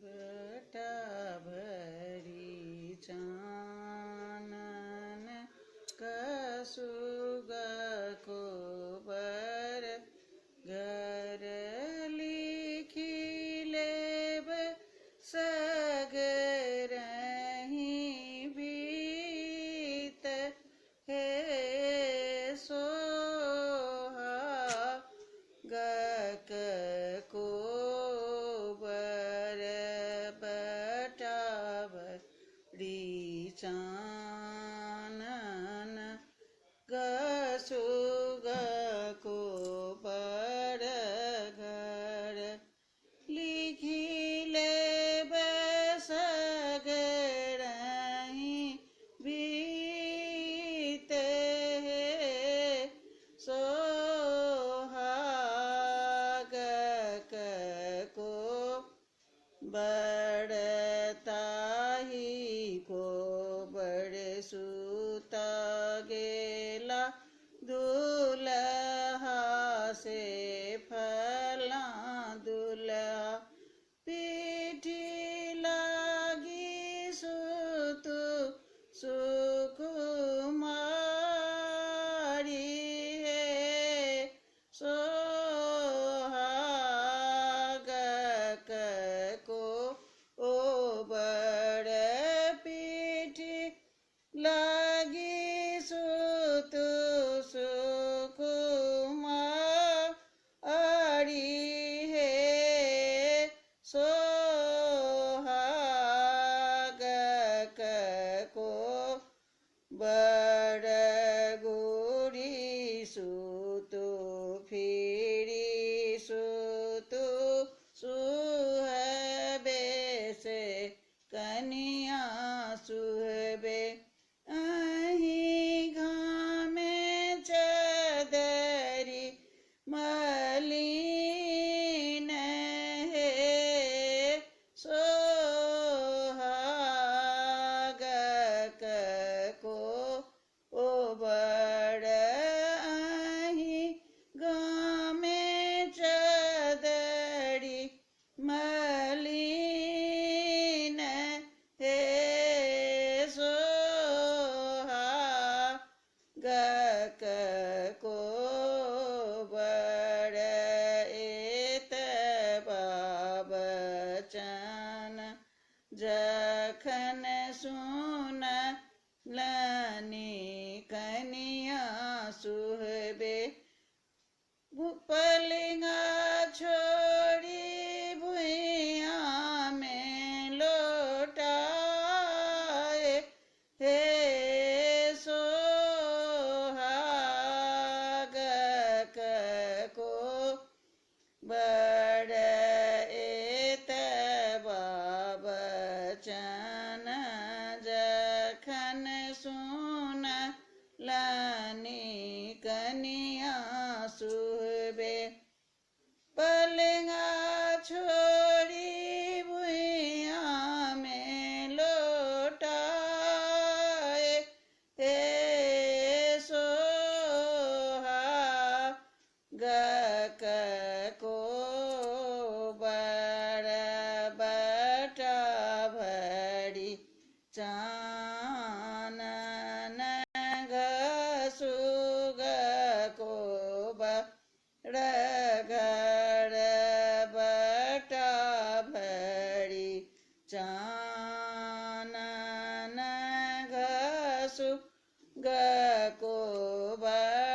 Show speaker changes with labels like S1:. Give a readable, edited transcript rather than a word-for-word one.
S1: बटा भरी चानन कसुग को बर घर लिखी लेब सगरहि बीत हे सोहा गक को बर बटावरी चानन गसुग को बर घर लिखी लेब सगरहि बीत हे सोहागक को बड़ताही को बड़ सूता गेला दुल्हा से फला दुल्हा पीठी लागी सुतु सुकुमारी है सोहागक को ओ बड़ पीठी लागी सुतु सुकुमारी है सोहागक को बड़ गुरी सुतु फिरी सुतु सुहबे से कनिया सुहबे अहि घामे चदरी मलिन हे सोहागक को ओ बड़ अहि गामे चदरी मलिन हे सोहागक को बड़ एत बचन जखन सुन लनी कनिया सुहबे पलिंगा छोड़ी भुइया में लौटाए हे सोहागक को बड़ एत बचन जखन सुन लनी कनिया सुहबे पलिंगा छोड़ी भुइया में लौटाए हे सोहागक को बड़ बटा भरी चानन घसुग को बड़ घर बटा भरी चानन घसुग को बड़